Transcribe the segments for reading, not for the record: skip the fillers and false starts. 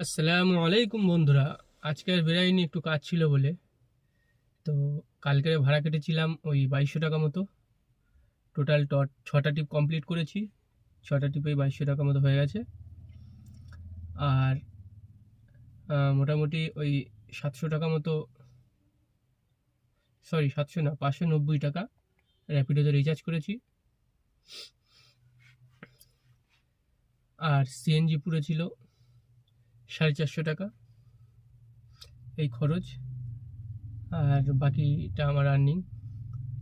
আসসালামু আলাইকুম বন্ধুরা। আজকে আর বেরাইনি, একটু কাজ ছিল বলে। তো কালকে ভাড়া কেটেছিলাম ওই 2200 টাকা মতো। টোটাল 6টা ট্রিপ কমপ্লিট করেছি। 6টা ট্রিপেই 2200 টাকা মতো হয়ে গেছে। আর মোটামুটি ওই 700 টাকা মতো, সরি 700 না, 590 টাকা র্যাপিডোতে রিচার্জ করেছি। আর সিএনজি পুরো ছিল 450 টাকা, এই খরচ। আর বাকিটা আমার আর্নিং।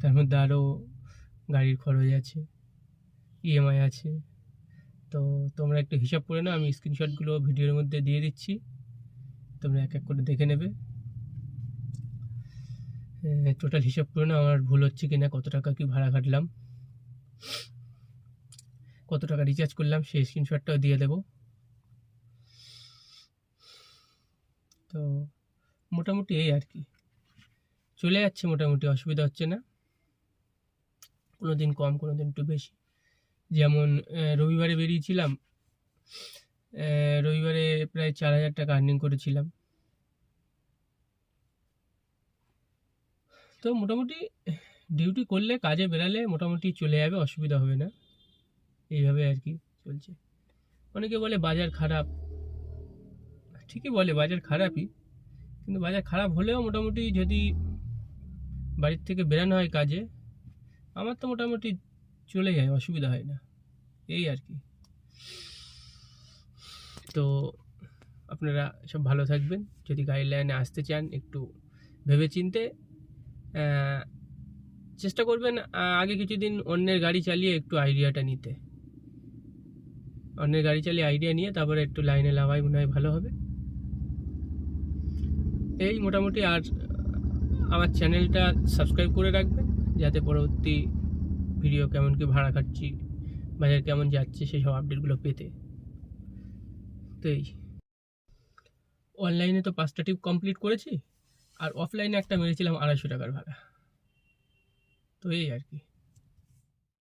তার মধ্যে আরও গাড়ির খরচ আছে, ইএমআই আছে। তো তোমরা একটু হিসাব করে নাও, আমি স্ক্রিনশটগুলো ভিডিওর মধ্যে দিয়ে দিচ্ছি, তোমরা এক এক করে দেখে নেবে। টোটাল হিসাব করে নাও আমার ভুল হচ্ছে কিনা, কত টাকা কি ভাড়া কাটলাম, কত টাকা রিচার্জ করলাম, সেই স্ক্রিনশটটাও দিয়ে দেবো। তো মোটামুটি এই আর কি, চলে যাচ্ছে মোটামুটি, অসুবিধা হচ্ছে না। কোনো দিন কম, কোনো দিন একটু বেশি। যেমন রবিবারে বেরিয়েছিলাম, রবিবারে প্রায় 4000 টাকা আর্নিং করেছিলাম। তো মোটামুটি ডিউটি করলে, কাজে বেরালে মোটামুটি চলে যাবে, অসুবিধা হবে না। এইভাবে আর কি চলছে। অনেকে বলে বাজার খারাপ, ঠিকই বলে বাজার খারাপই, কিন্তু বাজার খারাপ হলেও মোটামুটি যদি বাড়ির থেকে বেরানো হয় কাজে, আমার তো মোটামুটি চলে যায়, অসুবিধা হয় না, এই আর কি। তো আপনারা সব ভালো থাকবেন। যদি গাইডলাইনে আসতে চান, একটু ভেবেচিন্তে চেষ্টা করবেন। আগে কিছুদিন অন্যের গাড়ি চালিয়ে একটু আইডিয়াটা নিতে, অন্যের গাড়ি চালিয়ে আইডিয়া নিয়ে তারপরে একটু লাইনে লাগাই, মনে হয় ভালো হবে। এই মোটামুটি। আর আমার চ্যানেলটা সাবস্ক্রাইব করে রাখবেন, যাতে পরবর্তী ভিডিও কেমন কি ভাড়া কাটছি, বাজার কেমন যাচ্ছে, সেই সব আপডেটগুলো পেতে। তো এই অনলাইনে তো 5টা ট্রিপ কমপ্লিট করেছি, আর অফলাইনে একটা মেরেছিলাম 250 টাকার ভাড়া। তো এই আর কি।